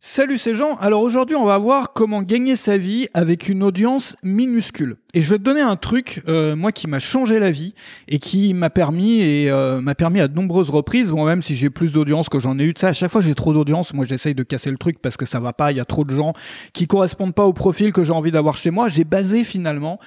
Salut c'est Jean, alors aujourd'hui on va voir comment gagner sa vie avec une audience minuscule. Et je vais te donner un truc, moi qui m'a changé la vie et qui m'a permis à de nombreuses reprises, bon, même si j'ai plus d'audience que j'en ai eu de ça, à chaque fois j'ai trop d'audience, moi j'essaye de casser le truc parce que ça va pas, il y a trop de gens qui correspondent pas au profil que j'ai envie d'avoir chez moi. J'ai basé finalement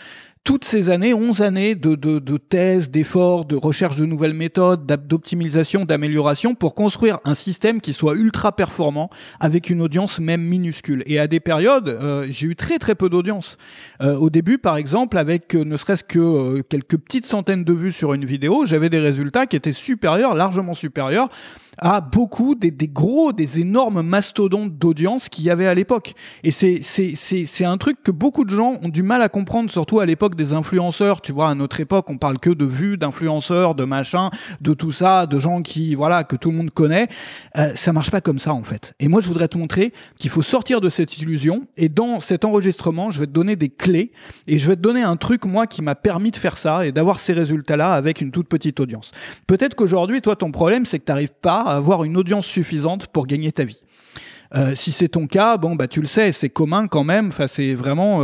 toutes ces années, 11 années de thèses, d'efforts, de recherche de nouvelles méthodes, d'optimisation, d'amélioration pour construire un système qui soit ultra performant avec une audience même minuscule. Et à des périodes, j'ai eu très très peu d'audience. Au début, par exemple, avec ne serait-ce que quelques petites centaines de vues sur une vidéo, j'avais des résultats qui étaient supérieurs, largement supérieurs à beaucoup des énormes mastodontes d'audience qu'il y avait à l'époque. Et c'est un truc que beaucoup de gens ont du mal à comprendre, surtout à l'époque des influenceurs. Tu vois, à notre époque, on parle que de vues, d'influenceurs, de machin, de tout ça, de gens qui, voilà, que tout le monde connaît. Ça marche pas comme ça, en fait. Et moi, je voudrais te montrer qu'il faut sortir de cette illusion. Et dans cet enregistrement, je vais te donner des clés et je vais te donner un truc, moi, qui m'a permis de faire ça et d'avoir ces résultats-là avec une toute petite audience. Peut-être qu'aujourd'hui, toi, ton problème, c'est que tu n'arrives pas à avoir une audience suffisante pour gagner ta vie. Si c'est ton cas, bon bah tu le sais, c'est commun quand même. Enfin, c'est vraiment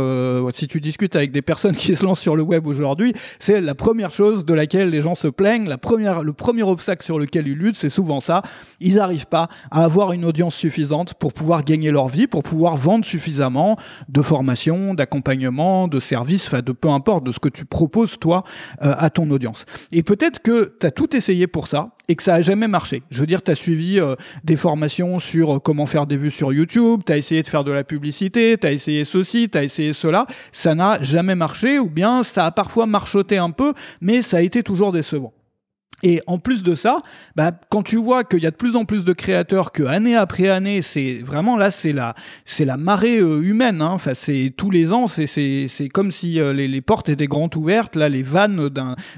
si tu discutes avec des personnes qui se lancent sur le web aujourd'hui, c'est la première chose de laquelle les gens se plaignent. Le premier obstacle sur lequel ils luttent, c'est souvent ça. Ils n'arrivent pas à avoir une audience suffisante pour pouvoir gagner leur vie, pour pouvoir vendre suffisamment de formation, d'accompagnement, de services, enfin de peu importe de ce que tu proposes toi à ton audience. Et peut-être que tu as tout essayé pour ça et que ça a jamais marché. Je veux dire, tu as suivi des formations sur comment faire des vues sur YouTube, tu as essayé de faire de la publicité, tu as essayé ceci, tu as essayé cela, ça n'a jamais marché, ou bien ça a parfois marchoté un peu, mais ça a été toujours décevant. Et en plus de ça, bah, quand tu vois qu'il y a de plus en plus de créateurs, que année après année, c'est vraiment là, c'est la marée humaine. Hein. Enfin, c'est tous les ans, c'est comme si les portes étaient grandes ouvertes. Là, les vannes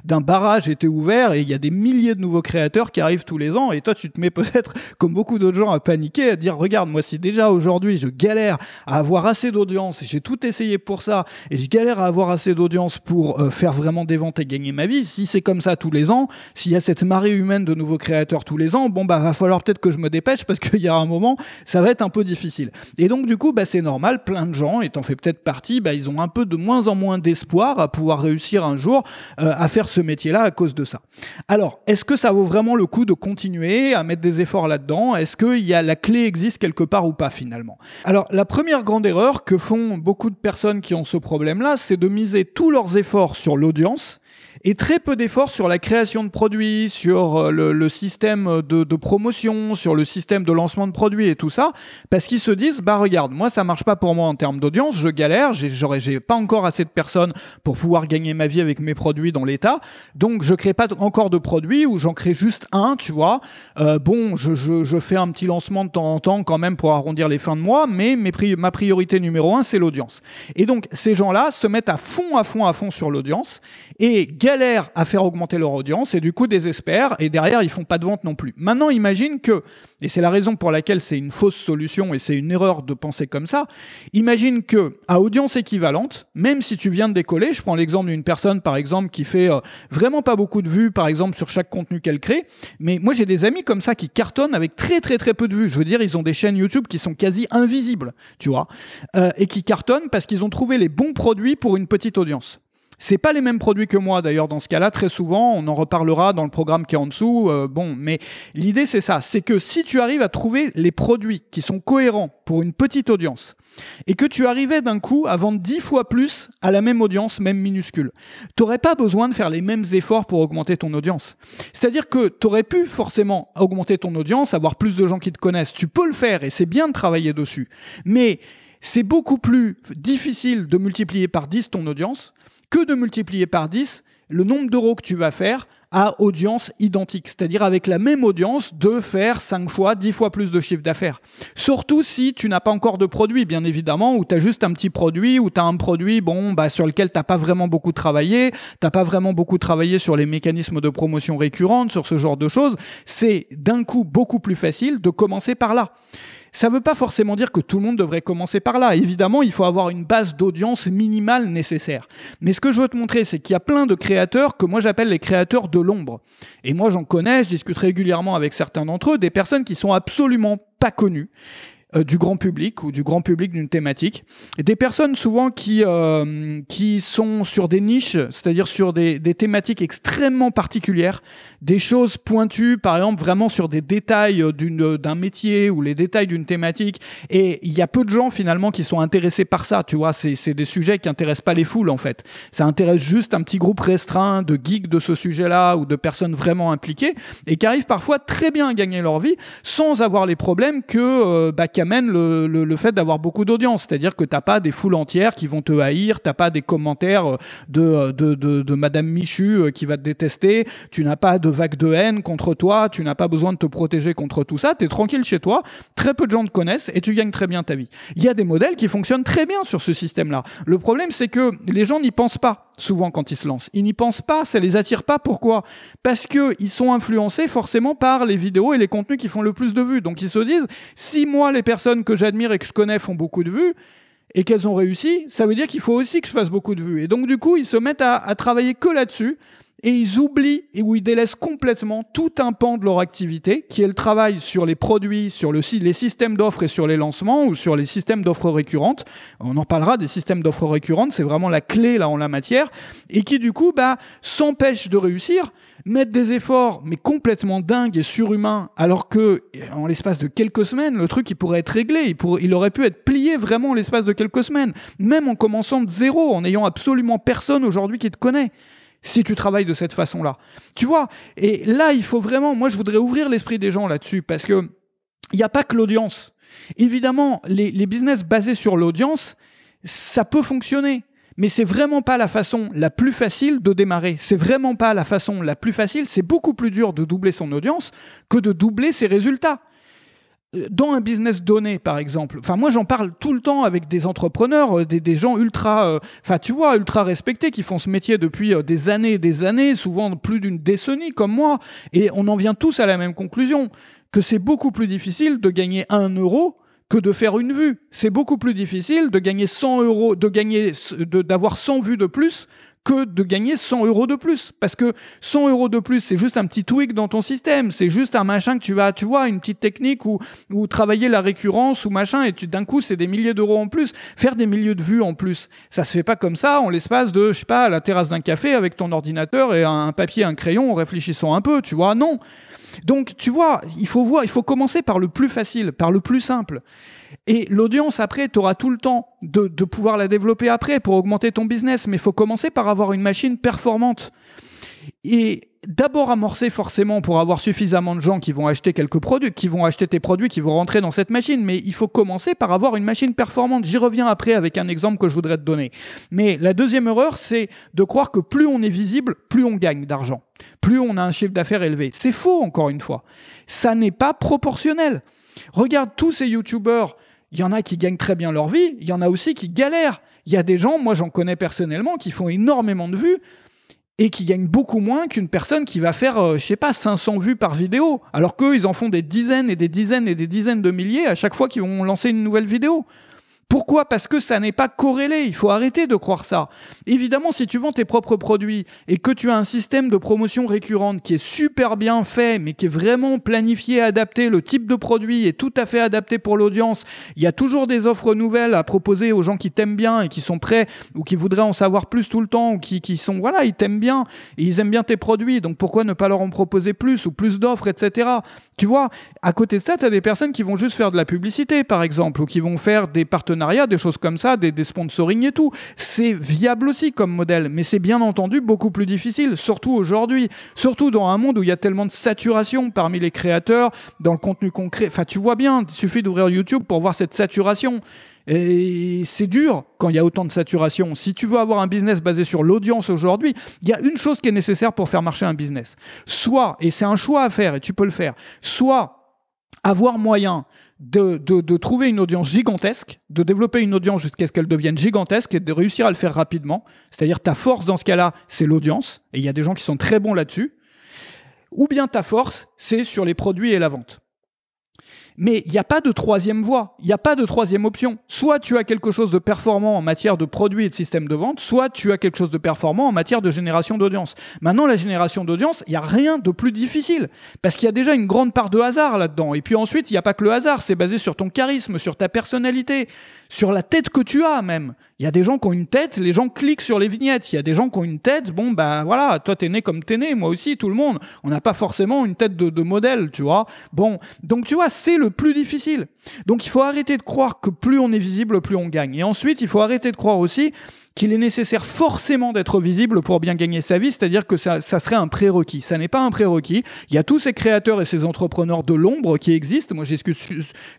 d'un barrage étaient ouvertes et il y a des milliers de nouveaux créateurs qui arrivent tous les ans. Et toi, tu te mets peut-être, comme beaucoup d'autres gens, à paniquer, à dire regarde, moi, si déjà aujourd'hui je galère à avoir assez d'audience, j'ai tout essayé pour ça, et je galère à avoir assez d'audience pour faire vraiment des ventes et gagner ma vie. Si c'est comme ça tous les ans, s'il y a cette marée humaine de nouveaux créateurs tous les ans, bon bah va falloir peut-être que je me dépêche parce qu'il y a un moment, ça va être un peu difficile. Et donc du coup, bah c'est normal, plein de gens, et t'en fais peut-être partie, bah ils ont un peu de moins en moins d'espoir à pouvoir réussir un jour à faire ce métier-là à cause de ça. Alors, est-ce que ça vaut vraiment le coup de continuer à mettre des efforts là-dedans? Est-ce que la clé existe quelque part ou pas finalement? Alors, la première grande erreur que font beaucoup de personnes qui ont ce problème-là, c'est de miser tous leurs efforts sur l'audience et très peu d'efforts sur la création de produits, sur le système de promotion, sur le système de lancement de produits et tout ça, parce qu'ils se disent, bah regarde, moi ça marche pas pour moi en termes d'audience, je galère, j'ai pas encore assez de personnes pour pouvoir gagner ma vie avec mes produits dans l'état, donc je crée pas encore de produits ou j'en crée juste un, tu vois. Bon, je fais un petit lancement de temps en temps quand même pour arrondir les fins de mois, mais ma priorité numéro 1, c'est l'audience. Et donc ces gens-là se mettent à fond sur l'audience et galèrent à faire augmenter leur audience et du coup désespèrent et derrière ils font pas de vente non plus. Maintenant imagine que, et c'est la raison pour laquelle c'est une fausse solution et c'est une erreur de penser comme ça, imagine que à audience équivalente, même si tu viens de décoller, je prends l'exemple d'une personne par exemple qui fait vraiment pas beaucoup de vues par exemple sur chaque contenu qu'elle crée, mais moi j'ai des amis comme ça qui cartonnent avec très peu de vues, je veux dire ils ont des chaînes YouTube qui sont quasi invisibles, tu vois, et qui cartonnent parce qu'ils ont trouvé les bons produits pour une petite audience. C'est pas les mêmes produits que moi d'ailleurs dans ce cas-là, très souvent, on en reparlera dans le programme qui est en dessous, bon, mais l'idée c'est ça, c'est que si tu arrives à trouver les produits qui sont cohérents pour une petite audience, et que tu arrivais d'un coup à vendre 10 fois plus à la même audience, même minuscule, t'aurais pas besoin de faire les mêmes efforts pour augmenter ton audience. C'est-à-dire que t'aurais pu forcément augmenter ton audience, avoir plus de gens qui te connaissent, tu peux le faire et c'est bien de travailler dessus, mais c'est beaucoup plus difficile de multiplier par 10 ton audience que de multiplier par 10 le nombre d'euros que tu vas faire à audience identique. C'est-à-dire avec la même audience de faire 5 fois, 10 fois plus de chiffre d'affaires. Surtout si tu n'as pas encore de produit, bien évidemment, ou tu as juste un petit produit, ou tu as un produit sur lequel tu n'as pas vraiment beaucoup travaillé, tu n'as pas vraiment beaucoup travaillé sur les mécanismes de promotion récurrente, sur ce genre de choses. C'est d'un coup beaucoup plus facile de commencer par là. Ça ne veut pas forcément dire que tout le monde devrait commencer par là. Évidemment, il faut avoir une base d'audience minimale nécessaire. Mais ce que je veux te montrer, c'est qu'il y a plein de créateurs que moi j'appelle les créateurs de l'ombre. Et moi j'en connais, je discute régulièrement avec certains d'entre eux, des personnes qui sont absolument pas connues. du grand public ou du grand public d'une thématique. Et des personnes souvent qui sont sur des niches, c'est-à-dire sur des thématiques extrêmement particulières, des choses pointues, par exemple vraiment sur des détails d'un métier ou les détails d'une thématique. Et il y a peu de gens finalement qui sont intéressés par ça, tu vois. C'est des sujets qui intéressent pas les foules en fait. Ça intéresse juste un petit groupe restreint de geeks de ce sujet-là ou de personnes vraiment impliquées et qui arrivent parfois très bien à gagner leur vie sans avoir les problèmes qu'amène le fait d'avoir beaucoup d'audience. C'est-à-dire que t'as pas des foules entières qui vont te haïr, t'as pas des commentaires de Madame Michu qui va te détester, tu n'as pas de vague de haine contre toi, tu n'as pas besoin de te protéger contre tout ça, t'es tranquille chez toi, très peu de gens te connaissent et tu gagnes très bien ta vie. Il y a des modèles qui fonctionnent très bien sur ce système-là. Le problème, c'est que les gens n'y pensent pas souvent quand ils se lancent. Ils n'y pensent pas, ça les attire pas. Pourquoi ? Parce qu'ils sont influencés forcément par les vidéos et les contenus qui font le plus de vues. Donc ils se disent, si moi, les personnes que j'admire et que je connais font beaucoup de vues, et qu'elles ont réussi, ça veut dire qu'il faut aussi que je fasse beaucoup de vues. Et donc du coup, ils se mettent à travailler que là-dessus, et ils oublient ou ils délaissent complètement tout un pan de leur activité, qui est le travail sur les produits, sur les systèmes d'offres et sur les lancements, ou sur les systèmes d'offres récurrentes. On en parlera des systèmes d'offres récurrentes, c'est vraiment la clé là en la matière, et qui du coup s'empêchent de réussir, mettent des efforts mais complètement dingues et surhumains, alors que en l'espace de quelques semaines, le truc il pourrait être réglé, il aurait pu être plié vraiment en l'espace de quelques semaines, même en commençant de zéro, en n'ayant absolument personne aujourd'hui qui te connaît. Si tu travailles de cette façon-là. Tu vois, et là, il faut vraiment... Moi, je voudrais ouvrir l'esprit des gens là-dessus, parce que il n'y a pas que l'audience. Évidemment, les business basés sur l'audience, ça peut fonctionner, mais c'est vraiment pas la façon la plus facile de démarrer. C'est vraiment pas la façon la plus facile. C'est beaucoup plus dur de doubler son audience que de doubler ses résultats. Dans un business donné, par exemple, enfin moi j'en parle tout le temps avec des entrepreneurs, des gens ultra respectés qui font ce métier depuis des années et des années, souvent plus d'une décennie comme moi, et on en vient tous à la même conclusion, que c'est beaucoup plus difficile de gagner 1 euro que de faire une vue. C'est beaucoup plus difficile de gagner 100 euros, d'avoir 100 vues de plus que de gagner 100 euros de plus. Parce que 100 euros de plus, c'est juste un petit tweak dans ton système. C'est juste un machin que tu vois, une petite technique ou travailler la récurrence ou machin, et d'un coup, c'est des milliers d'euros en plus. Faire des milliers de vues en plus, ça se fait pas comme ça, en l'espace de, je sais pas, à la terrasse d'un café avec ton ordinateur et un papier, un crayon, en réfléchissant un peu, tu vois, non. Donc, tu vois, il faut commencer par le plus facile, par le plus simple. Et l'audience, après, tu auras tout le temps de pouvoir la développer après pour augmenter ton business. Mais il faut commencer par avoir une machine performante. Et d'abord amorcer forcément pour avoir suffisamment de gens qui vont acheter quelques produits, qui vont acheter tes produits, qui vont rentrer dans cette machine. Mais il faut commencer par avoir une machine performante. J'y reviens après avec un exemple que je voudrais te donner. Mais la deuxième erreur, c'est de croire que plus on est visible, plus on gagne d'argent. Plus on a un chiffre d'affaires élevé. C'est faux, encore une fois. Ça n'est pas proportionnel. Regarde tous ces youtubeurs, il y en a qui gagnent très bien leur vie, il y en a aussi qui galèrent. Il y a des gens, moi j'en connais personnellement, qui font énormément de vues et qui gagnent beaucoup moins qu'une personne qui va faire, 500 vues par vidéo, alors qu'eux, ils en font des dizaines et des dizaines et des dizaines de milliers à chaque fois qu'ils vont lancer une nouvelle vidéo. Pourquoi ? Parce que ça n'est pas corrélé, il faut arrêter de croire ça. Évidemment, si tu vends tes propres produits et que tu as un système de promotion récurrente qui est super bien fait, mais qui est vraiment planifié, adapté, le type de produit est tout à fait adapté pour l'audience, il y a toujours des offres nouvelles à proposer aux gens qui t'aiment bien et qui sont prêts ou qui voudraient en savoir plus tout le temps ou qui sont, voilà, ils t'aiment bien et ils aiment bien tes produits, donc pourquoi ne pas leur en proposer plus ou plus d'offres, etc. Tu vois, à côté de ça, tu as des personnes qui vont juste faire de la publicité, par exemple, ou qui vont faire des partenariats, des choses comme ça, des sponsoring et tout. C'est viable aussi comme modèle, mais c'est bien entendu beaucoup plus difficile, surtout aujourd'hui, surtout dans un monde où il y a tellement de saturation parmi les créateurs, dans le contenu concret. Enfin, tu vois bien, il suffit d'ouvrir YouTube pour voir cette saturation. Et c'est dur quand il y a autant de saturation. Si tu veux avoir un business basé sur l'audience aujourd'hui, il y a une chose qui est nécessaire pour faire marcher un business. Soit, et c'est un choix à faire et tu peux le faire, soit avoir moyen de trouver une audience gigantesque, de développer une audience jusqu'à ce qu'elle devienne gigantesque et de réussir à le faire rapidement. C'est-à-dire ta force dans ce cas-là, c'est l'audience. Et il y a des gens qui sont très bons là-dessus. Ou bien ta force, c'est sur les produits et la vente. Mais il n'y a pas de troisième voie, il n'y a pas de troisième option. Soit tu as quelque chose de performant en matière de produits et de système de vente, soit tu as quelque chose de performant en matière de génération d'audience. Maintenant, la génération d'audience, il n'y a rien de plus difficile, parce qu'il y a déjà une grande part de hasard là-dedans. Et puis ensuite, il n'y a pas que le hasard, c'est basé sur ton charisme, sur ta personnalité, sur la tête que tu as même. Il y a des gens qui ont une tête, les gens cliquent sur les vignettes. Il y a des gens qui ont une tête, bon bah voilà, toi t'es né comme t'es né, moi aussi, tout le monde. On n'a pas forcément une tête de modèle, tu vois. Bon, donc tu vois, c'est le plus difficile. Donc il faut arrêter de croire que plus on est visible, plus on gagne. Et ensuite, il faut arrêter de croire aussi qu'il est nécessaire forcément d'être visible pour bien gagner sa vie, c'est-à-dire que ça serait un prérequis. Ça n'est pas un prérequis. Il y a tous ces créateurs et ces entrepreneurs de l'ombre qui existent. Moi, je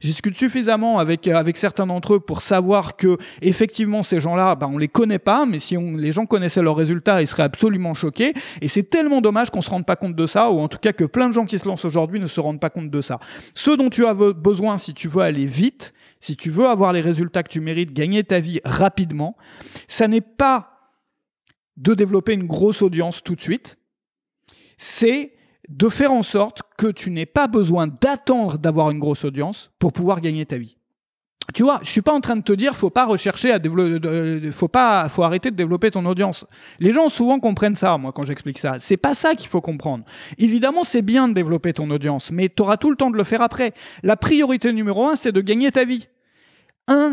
discute suffisamment avec certains d'entre eux pour savoir que effectivement ces gens-là, on les connaît pas, mais si les gens connaissaient leurs résultats, ils seraient absolument choqués. Et c'est tellement dommage qu'on se rende pas compte de ça, ou en tout cas que plein de gens qui se lancent aujourd'hui ne se rendent pas compte de ça. Ce dont tu as besoin si tu veux aller vite, si tu veux avoir les résultats que tu mérites, gagner ta vie rapidement, ça n'est pas de développer une grosse audience tout de suite, c'est de faire en sorte que tu n'aies pas besoin d'attendre d'avoir une grosse audience pour pouvoir gagner ta vie. Tu vois, je suis pas en train de te dire faut pas rechercher à développer, faut arrêter de développer ton audience. Les gens souvent comprennent ça, moi, quand j'explique ça. C'est pas ça qu'il faut comprendre. Évidemment, c'est bien de développer ton audience, mais tu auras tout le temps de le faire après. La priorité numéro 1, c'est de gagner ta vie.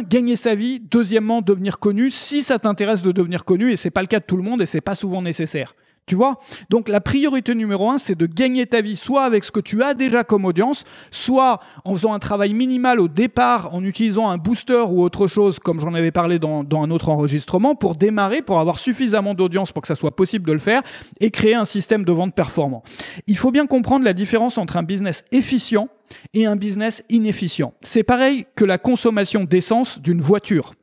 Gagner sa vie. Deuxièmement, devenir connu, si ça t'intéresse de devenir connu, et c'est pas le cas de tout le monde, et c'est pas souvent nécessaire. Tu vois ? Donc la priorité numéro 1, c'est de gagner ta vie, soit avec ce que tu as déjà comme audience, soit en faisant un travail minimal au départ, en utilisant un booster ou autre chose, comme j'en avais parlé dans un autre enregistrement, pour démarrer, pour avoir suffisamment d'audience pour que ça soit possible de le faire, et créer un système de vente performant. Il faut bien comprendre la différence entre un business efficient et un business inefficient. C'est pareil que la consommation d'essence d'une voiture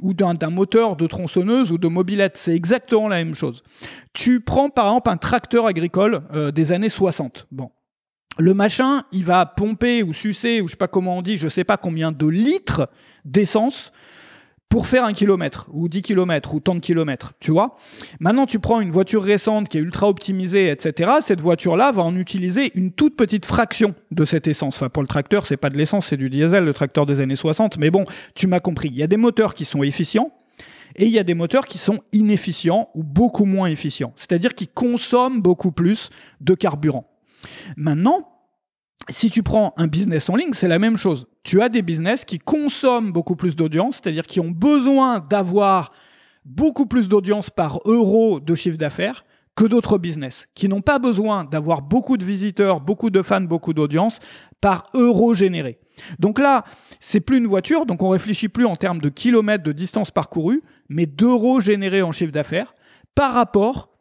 ou d'un moteur de tronçonneuse ou de mobilette, c'est exactement la même chose. Tu prends par exemple un tracteur agricole des années 60. Bon. Le machin, il va pomper ou sucer, ou je sais pas comment on dit, je sais pas combien de litres d'essence pour faire 1 kilomètre, ou 10 kilomètres, ou tant de kilomètres, tu vois. Maintenant, tu prends une voiture récente qui est ultra optimisée, etc. Cette voiture-là va en utiliser une toute petite fraction de cette essence. Enfin, pour le tracteur, c'est pas de l'essence, c'est du diesel, le tracteur des années 60. Mais bon, tu m'as compris. Il y a des moteurs qui sont efficients, et il y a des moteurs qui sont inefficients, ou beaucoup moins efficients. C'est-à-dire qui consomment beaucoup plus de carburant. Maintenant, si tu prends un business en ligne, c'est la même chose. Tu as des business qui consomment beaucoup plus d'audience, c'est-à-dire qui ont besoin d'avoir beaucoup plus d'audience par euro de chiffre d'affaires que d'autres business, qui n'ont pas besoin d'avoir beaucoup de visiteurs, beaucoup de fans, beaucoup d'audience par euro généré. Donc là, c'est plus une voiture, donc on réfléchit plus en termes de kilomètres de distance parcourue, mais d'euros générés en chiffre d'affaires par rapport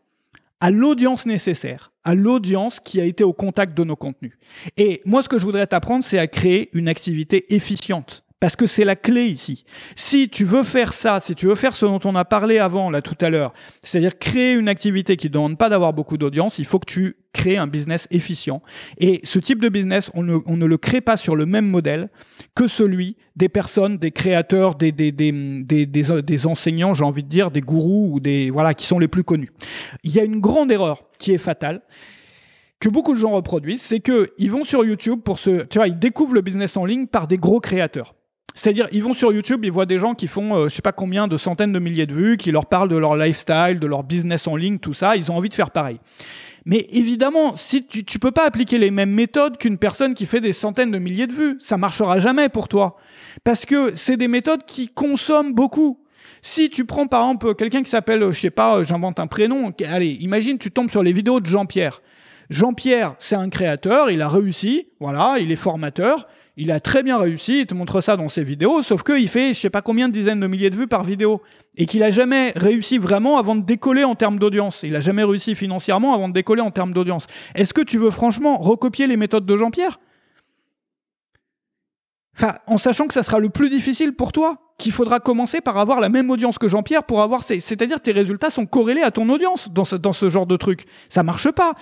à l'audience nécessaire, à l'audience qui a été au contact de nos contenus. Et moi, ce que je voudrais t'apprendre, c'est à créer une activité efficiente. Parce que c'est la clé ici. Si tu veux faire ça, si tu veux faire ce dont on a parlé avant, là, tout à l'heure, c'est-à-dire créer une activité qui ne demande pas d'avoir beaucoup d'audience, il faut que tu crées un business efficient. Et ce type de business, on ne le crée pas sur le même modèle que celui des personnes, des créateurs, des enseignants, j'ai envie de dire, des gourous ou qui sont les plus connus. Il y a une grande erreur qui est fatale, que beaucoup de gens reproduisent, c'est qu'ils vont sur YouTube ils découvrent le business en ligne par des gros créateurs. C'est-à-dire, ils vont sur YouTube, ils voient des gens qui font, je sais pas combien de centaines de milliers de vues, qui leur parlent de leur lifestyle, de leur business en ligne, tout ça. Ils ont envie de faire pareil. Mais évidemment, si tu peux pas appliquer les mêmes méthodes qu'une personne qui fait des centaines de milliers de vues. Ça marchera jamais pour toi. Parce que c'est des méthodes qui consomment beaucoup. Si tu prends par exemple quelqu'un qui s'appelle, je sais pas, j'invente un prénom. Allez, imagine, tu tombes sur les vidéos de Jean-Pierre. Jean-Pierre, c'est un créateur, il a réussi, voilà, il est formateur, il a très bien réussi, il te montre ça dans ses vidéos, sauf qu'il fait je sais pas combien de dizaines de milliers de vues par vidéo, et qu'il a jamais réussi vraiment avant de décoller en termes d'audience. Il a jamais réussi financièrement avant de décoller en termes d'audience. Est-ce que tu veux franchement recopier les méthodes de Jean-Pierre ? Enfin, en sachant que ça sera le plus difficile pour toi, qu'il faudra commencer par avoir la même audience que Jean-Pierre pour avoir... C'est-à-dire que tes résultats sont corrélés à ton audience dans ce genre de truc. Ça marche pas.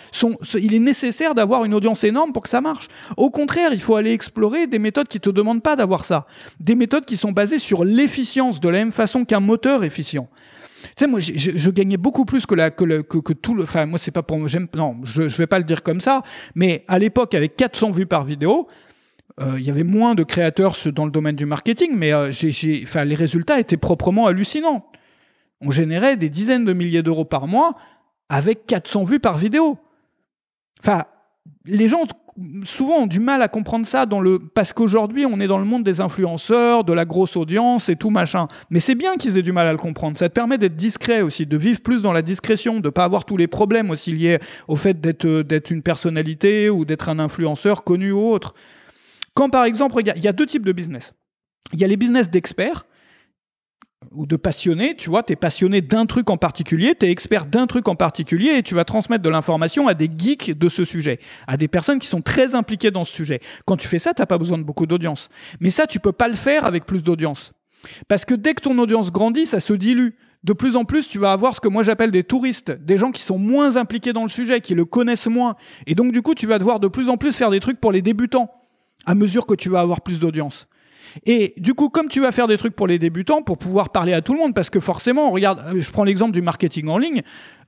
Il est nécessaire d'avoir une audience énorme pour que ça marche. Au contraire, il faut aller explorer des méthodes qui te demandent pas d'avoir ça. Des méthodes qui sont basées sur l'efficience, de la même façon qu'un moteur efficient. Tu sais, moi, je gagnais beaucoup plus que tout le... Enfin, moi, c'est pas pour... Non, je vais pas le dire comme ça, mais à l'époque, avec 400 vues par vidéo... Il y avait moins de créateurs dans le domaine du marketing, mais les résultats étaient proprement hallucinants. On générait des dizaines de milliers d'euros par mois avec 400 vues par vidéo. Enfin, les gens souvent ont du mal à comprendre ça parce qu'aujourd'hui, on est dans le monde des influenceurs, de la grosse audience et tout machin. Mais c'est bien qu'ils aient du mal à le comprendre. Ça te permet d'être discret aussi, de vivre plus dans la discrétion, de pas avoir tous les problèmes aussi liés au fait d'être une personnalité ou d'être un influenceur connu ou autre. Quand par exemple, regarde, il y a 2 types de business. Il y a les business d'experts ou de passionnés, tu vois, tu es passionné d'un truc en particulier, tu es expert d'un truc en particulier et tu vas transmettre de l'information à des geeks de ce sujet, à des personnes qui sont très impliquées dans ce sujet. Quand tu fais ça, tu n'as pas besoin de beaucoup d'audience. Mais ça, tu peux pas le faire avec plus d'audience. Parce que dès que ton audience grandit, ça se dilue. De plus en plus, tu vas avoir ce que moi j'appelle des touristes, des gens qui sont moins impliqués dans le sujet, qui le connaissent moins. Et donc du coup, tu vas devoir de plus en plus faire des trucs pour les débutants, à mesure que tu vas avoir plus d'audience. Et du coup, comme tu vas faire des trucs pour les débutants, pour pouvoir parler à tout le monde, parce que forcément, regarde, je prends l'exemple du marketing en ligne,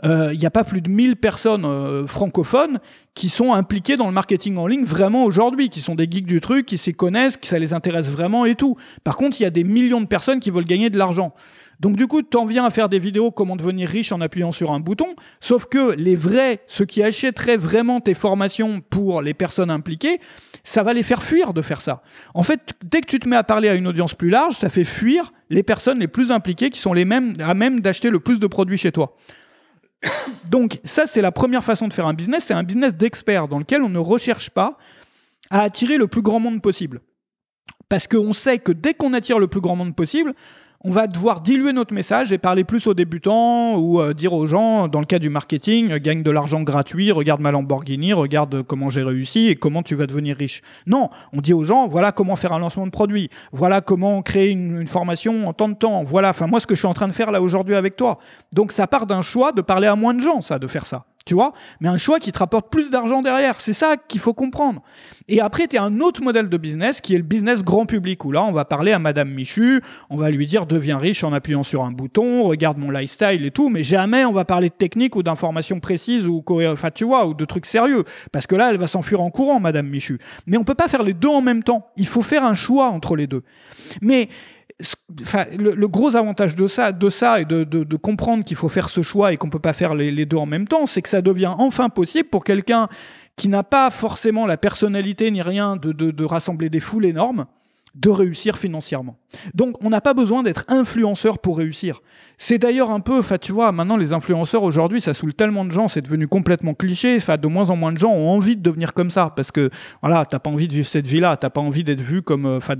il n'y a pas plus de 1000 personnes francophones qui sont impliquées dans le marketing en ligne vraiment aujourd'hui, qui sont des geeks du truc, qui s'y connaissent, que ça les intéresse vraiment et tout. Par contre, il y a des millions de personnes qui veulent gagner de l'argent. Donc du coup, t'en viens à faire des vidéos comment devenir riche en appuyant sur un bouton, sauf que les vrais, ceux qui achèteraient vraiment tes formations pour les personnes impliquées, ça va les faire fuir de faire ça. En fait, dès que tu te mets à parler à une audience plus large, ça fait fuir les personnes les plus impliquées qui sont les mêmes à même d'acheter le plus de produits chez toi. Donc ça, c'est la première façon de faire un business, c'est un business d'experts dans lequel on ne recherche pas à attirer le plus grand monde possible. Parce qu'on sait que dès qu'on attire le plus grand monde possible, on va devoir diluer notre message et parler plus aux débutants ou dire aux gens, dans le cas du marketing, gagne de l'argent gratuit, regarde ma Lamborghini, regarde comment j'ai réussi et comment tu vas devenir riche. Non, on dit aux gens, voilà comment faire un lancement de produit, voilà comment créer une formation en tant de temps, voilà, enfin moi ce que je suis en train de faire là aujourd'hui avec toi. Donc ça part d'un choix de parler à moins de gens, ça, de faire ça. Tu vois, mais un choix qui te rapporte plus d'argent derrière. C'est ça qu'il faut comprendre. Et après, tu as un autre modèle de business qui est le business grand public, où là, on va parler à Madame Michu, on va lui dire « deviens riche en appuyant sur un bouton, regarde mon lifestyle et tout », mais jamais on va parler de technique ou d'informations précises ou, enfin, tu vois, ou de trucs sérieux. Parce que là, elle va s'enfuir en courant, Madame Michu. Mais on peut pas faire les deux en même temps. Il faut faire un choix entre les deux. Mais enfin, le gros avantage de ça et de comprendre qu'il faut faire ce choix et qu'on peut pas faire les deux en même temps, c'est que ça devient enfin possible pour quelqu'un qui n'a pas forcément la personnalité ni rien de rassembler des foules énormes, de réussir financièrement. Donc, on n'a pas besoin d'être influenceur pour réussir. C'est d'ailleurs un peu, enfin, tu vois, maintenant, les influenceurs, aujourd'hui, ça saoule tellement de gens, c'est devenu complètement cliché. Enfin, de moins en moins de gens ont envie de devenir comme ça, parce que, voilà, t'as pas envie de vivre cette vie-là, t'as pas envie d'être vu comme, enfin,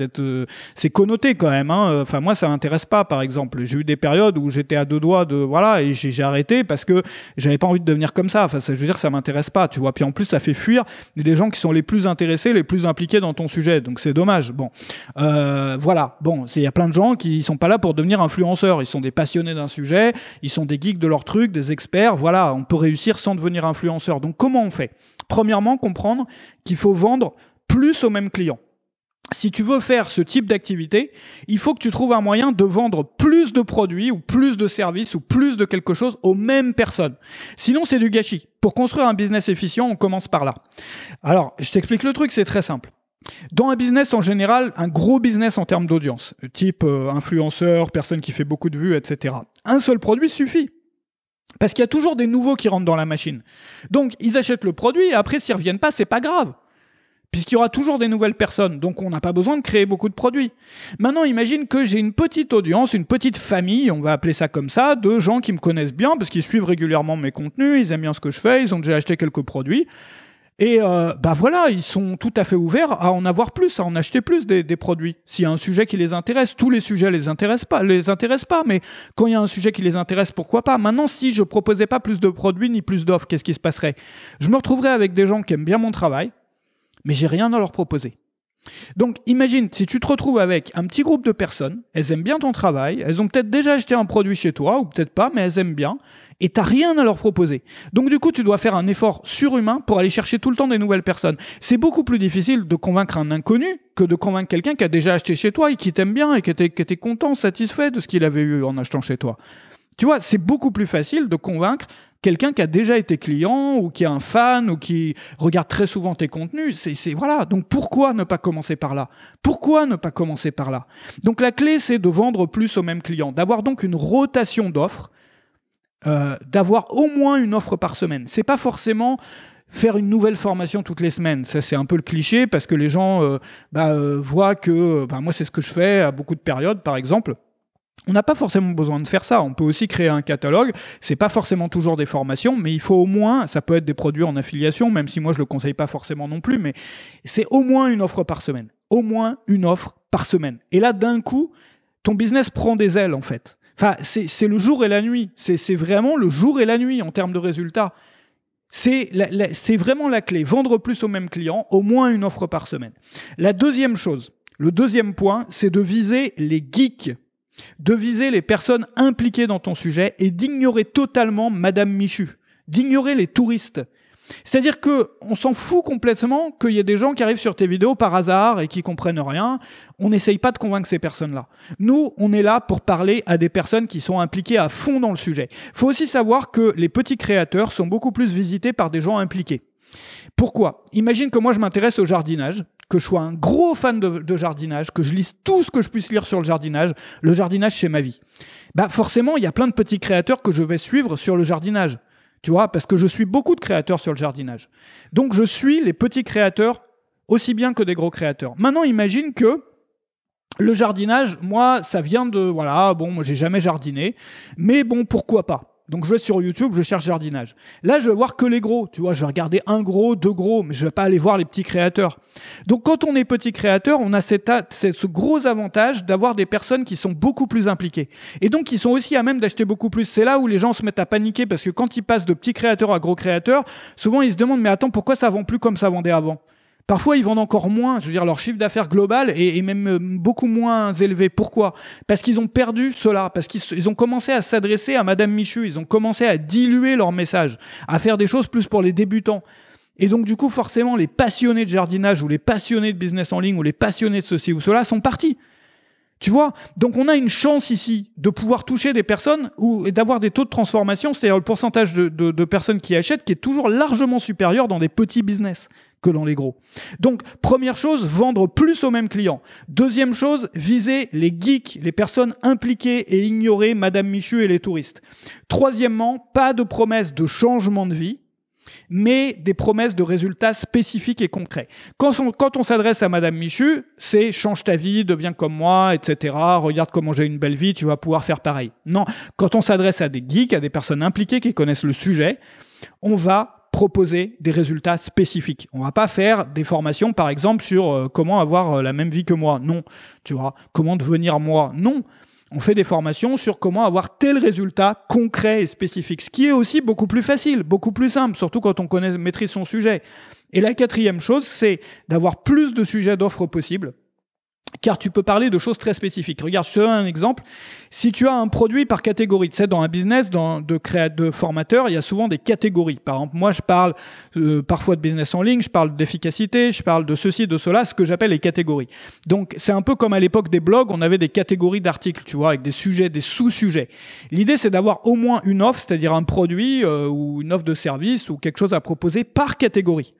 c'est connoté quand même, hein. Enfin, moi, ça m'intéresse pas, par exemple. J'ai eu des périodes où j'étais à 2 doigts de, voilà, et j'ai arrêté parce que j'avais pas envie de devenir comme ça. Enfin, je veux dire, ça m'intéresse pas, tu vois. Puis en plus, ça fait fuir des gens qui sont les plus intéressés, les plus impliqués dans ton sujet. Donc, c'est dommage. Bon, voilà. Bon, il y a plein de gens qui sont pas là pour devenir influenceurs. Ils sont des passionnés d'un sujet, ils sont des geeks de leur truc, des experts. Voilà, on peut réussir sans devenir influenceur. Donc, comment on fait ? Premièrement, comprendre qu'il faut vendre plus aux mêmes clients. Si tu veux faire ce type d'activité, il faut que tu trouves un moyen de vendre plus de produits ou plus de services ou plus de quelque chose aux mêmes personnes. Sinon, c'est du gâchis. Pour construire un business efficient, on commence par là. Alors, je t'explique le truc, c'est très simple. Dans un business en général, un gros business en termes d'audience, type influenceur, personne qui fait beaucoup de vues, etc. Un seul produit suffit. Parce qu'il y a toujours des nouveaux qui rentrent dans la machine. Donc, ils achètent le produit et après, s'ils ne reviennent pas, c'est pas grave. Puisqu'il y aura toujours des nouvelles personnes. Donc, on n'a pas besoin de créer beaucoup de produits. Maintenant, imagine que j'ai une petite audience, une petite famille, on va appeler ça comme ça, de gens qui me connaissent bien parce qu'ils suivent régulièrement mes contenus, ils aiment bien ce que je fais, ils ont déjà acheté quelques produits. Et voilà, ils sont tout à fait ouverts à en avoir plus, à en acheter plus des produits. S'il y a un sujet qui les intéresse, tous les sujets les intéressent pas, mais quand il y a un sujet qui les intéresse, pourquoi pas ? Maintenant, si je proposais pas plus de produits ni plus d'offres, qu'est-ce qui se passerait ? Je me retrouverais avec des gens qui aiment bien mon travail, mais j'ai rien à leur proposer. Donc imagine, si tu te retrouves avec un petit groupe de personnes, elles aiment bien ton travail, elles ont peut-être déjà acheté un produit chez toi, ou peut-être pas, mais elles aiment bien, et tu n'as rien à leur proposer. Donc du coup, tu dois faire un effort surhumain pour aller chercher tout le temps des nouvelles personnes. C'est beaucoup plus difficile de convaincre un inconnu que de convaincre quelqu'un qui a déjà acheté chez toi et qui t'aime bien et qui était content, satisfait de ce qu'il avait eu en achetant chez toi. Tu vois, c'est beaucoup plus facile de convaincre quelqu'un qui a déjà été client ou qui est un fan ou qui regarde très souvent tes contenus. Voilà. Donc, pourquoi ne pas commencer par là? Pourquoi ne pas commencer par là? Donc, la clé, c'est de vendre plus aux mêmes clients, d'avoir donc une rotation d'offres, d'avoir au moins une offre par semaine. C'est pas forcément faire une nouvelle formation toutes les semaines. Ça, c'est un peu le cliché parce que les gens voient que... moi, c'est ce que je fais à beaucoup de périodes, par exemple. On n'a pas forcément besoin de faire ça. On peut aussi créer un catalogue. C'est pas forcément toujours des formations, mais il faut au moins, ça peut être des produits en affiliation, même si moi je le conseille pas forcément non plus, mais c'est au moins une offre par semaine. Au moins une offre par semaine. Et là, d'un coup, ton business prend des ailes, en fait. Enfin, c'est le jour et la nuit. C'est vraiment le jour et la nuit en termes de résultats. C'est vraiment la clé. Vendre plus aux mêmes clients, au moins une offre par semaine. La deuxième chose, le deuxième point, c'est de viser les geeks. De viser les personnes impliquées dans ton sujet et d'ignorer totalement Madame Michu, d'ignorer les touristes. C'est-à-dire qu'on s'en fout complètement qu'il y ait des gens qui arrivent sur tes vidéos par hasard et qui comprennent rien. On n'essaye pas de convaincre ces personnes-là. Nous, on est là pour parler à des personnes qui sont impliquées à fond dans le sujet. Il faut aussi savoir que les petits créateurs sont beaucoup plus visités par des gens impliqués. Pourquoi ? Imagine que moi je m'intéresse au jardinage, que je sois un gros fan de jardinage, que je lise tout ce que je puisse lire sur le jardinage c'est ma vie. Forcément, il y a plein de petits créateurs que je vais suivre sur le jardinage. Tu vois, parce que je suis beaucoup de créateurs sur le jardinage. Donc je suis les petits créateurs aussi bien que des gros créateurs. Maintenant, imagine que le jardinage, moi, ça vient de... moi j'ai jamais jardiné, mais bon, pourquoi pas ? Donc je vais sur YouTube, je cherche jardinage. Là, je vais voir que les gros. Tu vois, je vais regarder un gros, deux gros, mais je vais pas aller voir les petits créateurs. Donc quand on est petit créateur, on a ce gros avantage d'avoir des personnes qui sont beaucoup plus impliquées. Et donc qui sont aussi à même d'acheter beaucoup plus. C'est là où les gens se mettent à paniquer parce que quand ils passent de petits créateurs à gros créateurs, souvent ils se demandent mais attends, pourquoi ça vend plus comme ça vendait avant ? Parfois, ils vendent encore moins. Je veux dire, leur chiffre d'affaires global est même beaucoup moins élevé. Pourquoi ? Parce qu'ils ont perdu cela. Parce qu'ils ont commencé à s'adresser à Madame Michu. Ils ont commencé à diluer leur message, à faire des choses plus pour les débutants. Et donc, du coup, forcément, les passionnés de jardinage ou les passionnés de business en ligne ou les passionnés de ceci ou cela sont partis. Tu vois ? Donc, on a une chance ici de pouvoir toucher des personnes et d'avoir des taux de transformation, c'est-à-dire le pourcentage de personnes qui achètent qui est toujours largement supérieur dans des petits business que dans les gros. Donc, première chose, vendre plus aux mêmes clients. Deuxième chose, viser les geeks, les personnes impliquées et ignorer Madame Michu et les touristes. Troisièmement, pas de promesses de changement de vie, mais des promesses de résultats spécifiques et concrets. Quand on s'adresse à Madame Michu, c'est « change ta vie, deviens comme moi, etc. Regarde comment j'ai une belle vie, tu vas pouvoir faire pareil ». Non, quand on s'adresse à des geeks, à des personnes impliquées qui connaissent le sujet, on va proposer des résultats spécifiques. On va pas faire des formations, par exemple, sur comment avoir la même vie que moi. Non. Tu vois, comment devenir moi. Non. On fait des formations sur comment avoir tel résultat concret et spécifique. Ce qui est aussi beaucoup plus facile, beaucoup plus simple, surtout quand on maîtrise son sujet. Et la quatrième chose, c'est d'avoir plus de sujets d'offres possibles. Car tu peux parler de choses très spécifiques. Regarde, je te donne un exemple. Si tu as un produit par catégorie, tu sais, dans un business de formateur, il y a souvent des catégories. Par exemple, moi, je parle parfois de business en ligne, je parle d'efficacité, je parle de ceci, de cela, ce que j'appelle les catégories. Donc, c'est un peu comme à l'époque des blogs, on avait des catégories d'articles, tu vois, avec des sujets, des sous-sujets. L'idée, c'est d'avoir au moins une offre, c'est-à-dire un produit ou une offre de service ou quelque chose à proposer par catégorie.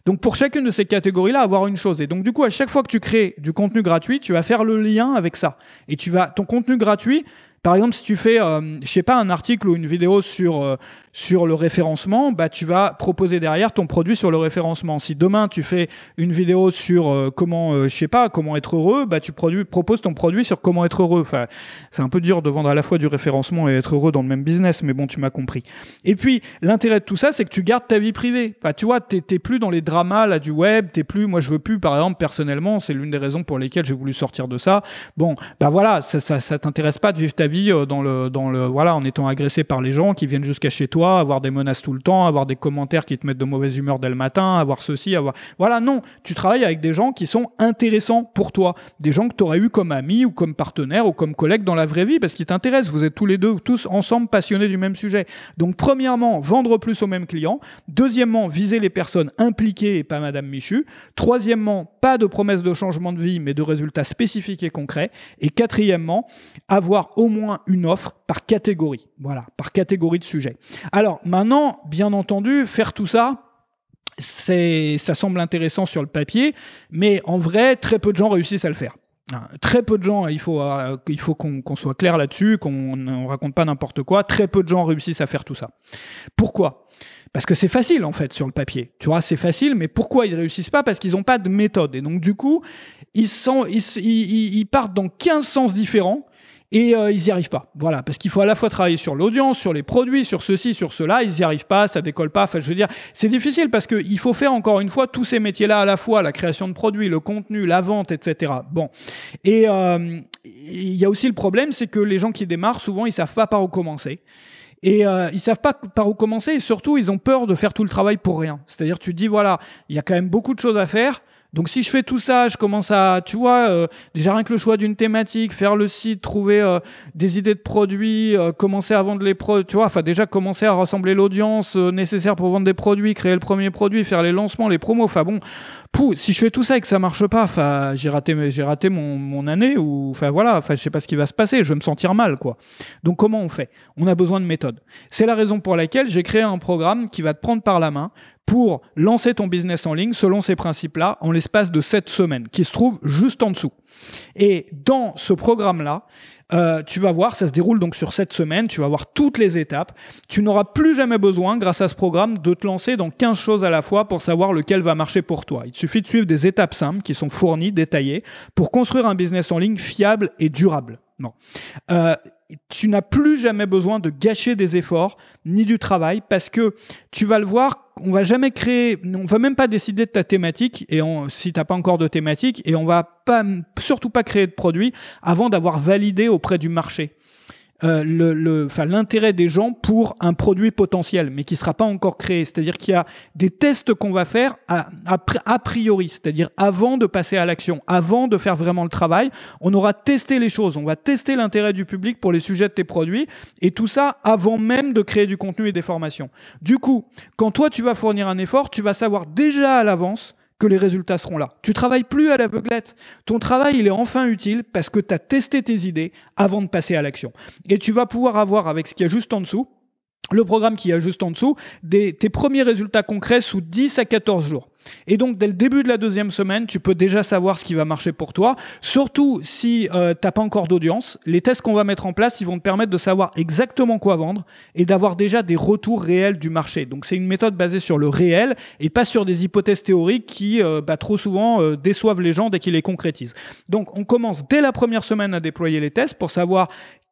Donc, pour chacune de ces catégories-là, avoir une chose. Et donc, du coup, à chaque fois que tu crées du contenu gratuit, tu vas faire le lien avec ça. Et ton contenu gratuit, par exemple, si tu fais, un article ou une vidéo sur le référencement, tu vas proposer derrière ton produit sur le référencement. Si demain, tu fais une vidéo sur comment être heureux, tu proposes ton produit sur comment être heureux. Enfin, c'est un peu dur de vendre à la fois du référencement et être heureux dans le même business, mais bon, tu m'as compris. Et puis, l'intérêt de tout ça, c'est que tu gardes ta vie privée. Enfin, tu vois, t'es plus dans les dramas là, du web, moi, je veux plus, par exemple, personnellement, c'est l'une des raisons pour lesquelles j'ai voulu sortir de ça. Bon, voilà, ça t'intéresse pas de vivre ta vie en étant agressé par les gens qui viennent jusqu'à chez toi, avoir des menaces tout le temps, avoir des commentaires qui te mettent de mauvaise humeur dès le matin, avoir ceci, voilà, non, tu travailles avec des gens qui sont intéressants pour toi, des gens que tu aurais eu comme amis ou comme partenaires ou comme collègues dans la vraie vie parce qu'ils t'intéressent, vous êtes tous ensemble passionnés du même sujet. Donc premièrement, vendre plus aux mêmes clients. Deuxièmement, viser les personnes impliquées et pas Madame Michu. Troisièmement, pas de promesses de changement de vie mais de résultats spécifiques et concrets. Et quatrièmement, avoir au moins une offre par catégorie. Voilà, par catégorie de sujet. Alors maintenant, bien entendu, faire tout ça, ça semble intéressant sur le papier, mais en vrai, très peu de gens réussissent à le faire. Très peu de gens, il faut qu'on soit clair là-dessus, qu'on ne raconte pas n'importe quoi, très peu de gens réussissent à faire tout ça. Pourquoi ? Parce que c'est facile en fait sur le papier. Tu vois, c'est facile, mais pourquoi ils réussissent pas ? Parce qu'ils n'ont pas de méthode. Et donc du coup, ils partent dans 15 sens différents et ils n'y arrivent pas. Voilà, parce qu'il faut à la fois travailler sur l'audience, sur les produits, sur ceci, sur cela. Ils n'y arrivent pas, ça décolle pas. Enfin, je veux dire, c'est difficile parce qu'il faut faire encore une fois tous ces métiers-là à la fois, la création de produits, le contenu, la vente, etc. Bon, et il y a aussi le problème, c'est que les gens qui démarrent souvent, ils savent pas par où commencer. Et ils savent pas par où commencer et surtout ils ont peur de faire tout le travail pour rien. C'est-à-dire tu te dis voilà, il y a quand même beaucoup de choses à faire. Donc si je fais tout ça, je commence à, tu vois, déjà rien que le choix d'une thématique, faire le site, trouver des idées de produits, commencer à vendre les produits, tu vois, enfin déjà commencer à rassembler l'audience nécessaire pour vendre des produits, créer le premier produit, faire les lancements, les promos, enfin bon, si je fais tout ça et que ça marche pas, enfin j'ai raté mon année ou enfin voilà, enfin je sais pas ce qui va se passer, je vais me sentir mal quoi. Donc comment on fait ? On a besoin de méthode. C'est la raison pour laquelle j'ai créé un programme qui va te prendre par la main pour lancer ton business en ligne selon ces principes-là en l'espace de 7 semaines, qui se trouve juste en dessous. Et dans ce programme-là, tu vas voir, ça se déroule donc sur 7 semaines, tu vas voir toutes les étapes. Tu n'auras plus jamais besoin, grâce à ce programme, de te lancer dans 15 choses à la fois pour savoir lequel va marcher pour toi. Il te suffit de suivre des étapes simples qui sont fournies, détaillées, pour construire un business en ligne fiable et durable. Non. Tu n'as plus jamais besoin de gâcher des efforts ni du travail parce que tu vas le voir, on va même pas décider de ta thématique si t'as pas encore de thématique et on va surtout pas créer de produit avant d'avoir validé auprès du marché l'intérêt des gens pour un produit potentiel, mais qui sera pas encore créé. C'est-à-dire qu'il y a des tests qu'on va faire a priori, c'est-à-dire avant de passer à l'action, avant de faire vraiment le travail, on aura testé les choses, on va tester l'intérêt du public pour les sujets de tes produits, et tout ça avant même de créer du contenu et des formations. Du coup, quand toi tu vas fournir un effort, tu vas savoir déjà à l'avance que les résultats seront là. Tu travailles plus à l'aveuglette. Ton travail, il est enfin utile parce que tu as testé tes idées avant de passer à l'action. Et tu vas pouvoir avoir, avec ce qu'il y a juste en dessous, le programme qui est juste en dessous, tes premiers résultats concrets sous 10 à 14 jours. Et donc, dès le début de la 2e semaine, tu peux déjà savoir ce qui va marcher pour toi. Surtout si t'as pas encore d'audience. Les tests qu'on va mettre en place, ils vont te permettre de savoir exactement quoi vendre et d'avoir déjà des retours réels du marché. Donc, c'est une méthode basée sur le réel et pas sur des hypothèses théoriques qui, trop souvent, déçoivent les gens dès qu'ils les concrétisent. Donc, on commence dès la première semaine à déployer les tests pour savoir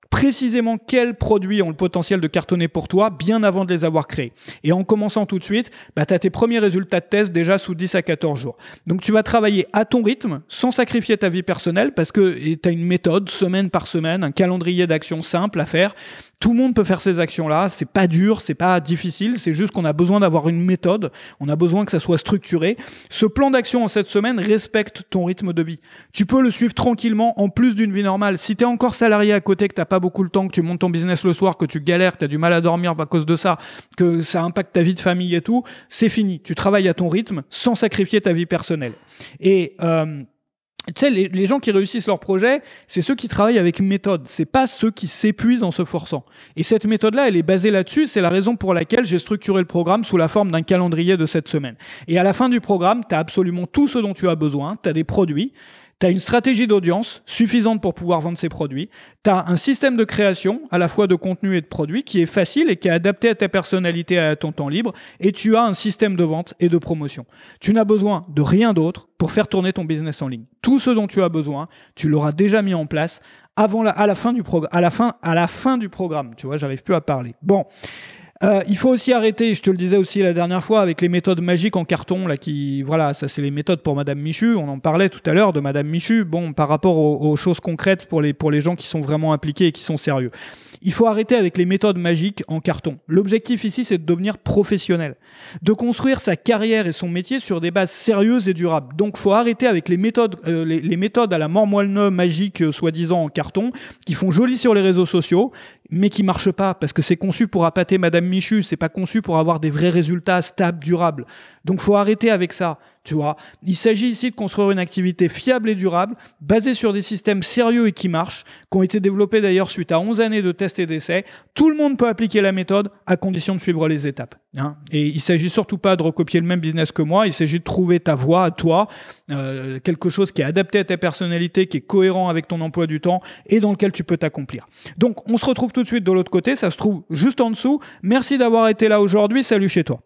précisément quels produits ont le potentiel de cartonner pour toi bien avant de les avoir créés. Et en commençant tout de suite, tu as tes premiers résultats de test déjà sous 10 à 14 jours. Donc tu vas travailler à ton rythme, sans sacrifier ta vie personnelle, parce que tu as une méthode, semaine par semaine, un calendrier d'actions simple à faire. Tout le monde peut faire ces actions-là, c'est pas dur, c'est pas difficile, c'est juste qu'on a besoin d'avoir une méthode, on a besoin que ça soit structuré. Ce plan d'action en cette semaine respecte ton rythme de vie. Tu peux le suivre tranquillement en plus d'une vie normale. Si tu es encore salarié à côté, que t'as pas beaucoup le temps, que tu montes ton business le soir, que tu galères, que tu as du mal à dormir à cause de ça, que ça impacte ta vie de famille et tout, c'est fini. Tu travailles à ton rythme sans sacrifier ta vie personnelle. Et tu sais, les gens qui réussissent leur projet, c'est ceux qui travaillent avec méthode. C'est pas ceux qui s'épuisent en se forçant. Et cette méthode-là, elle est basée là-dessus. C'est la raison pour laquelle j'ai structuré le programme sous la forme d'un calendrier de 7 semaines. Et à la fin du programme, tu as absolument tout ce dont tu as besoin. Tu as des produits. Tu as une stratégie d'audience suffisante pour pouvoir vendre ces produits. Tu as un système de création, à la fois de contenu et de produits, qui est facile et qui est adapté à ta personnalité et à ton temps libre. Et tu as un système de vente et de promotion. Tu n'as besoin de rien d'autre pour faire tourner ton business en ligne. Tout ce dont tu as besoin, tu l'auras déjà mis en place à la fin du programme. Tu vois, j'arrive plus à parler. Bon. Il faut aussi arrêter, je te le disais aussi la dernière fois, avec les méthodes magiques en carton, là, voilà, ça c'est les méthodes pour Madame Michu, on en parlait tout à l'heure de Madame Michu, bon, par rapport aux choses concrètes pour les gens qui sont vraiment impliqués et qui sont sérieux. Il faut arrêter avec les méthodes magiques en carton. L'objectif ici, c'est de devenir professionnel, de construire sa carrière et son métier sur des bases sérieuses et durables. Donc, faut arrêter avec les méthodes à la mort-moelle-neuve magique, soi-disant en carton, qui font joli sur les réseaux sociaux, mais qui marchent pas, parce que c'est conçu pour appâter Madame Michu, c'est pas conçu pour avoir des vrais résultats stables, durables. Donc, faut arrêter avec ça. Tu vois, il s'agit ici de construire une activité fiable et durable, basée sur des systèmes sérieux et qui marchent, qui ont été développés d'ailleurs suite à 11 années de tests et d'essais. Tout le monde peut appliquer la méthode à condition de suivre les étapes. Et il s'agit surtout pas de recopier le même business que moi, il s'agit de trouver ta voie à toi, quelque chose qui est adapté à ta personnalité, qui est cohérent avec ton emploi du temps et dans lequel tu peux t'accomplir. Donc, on se retrouve tout de suite de l'autre côté, ça se trouve juste en dessous. Merci d'avoir été là aujourd'hui, salut chez toi.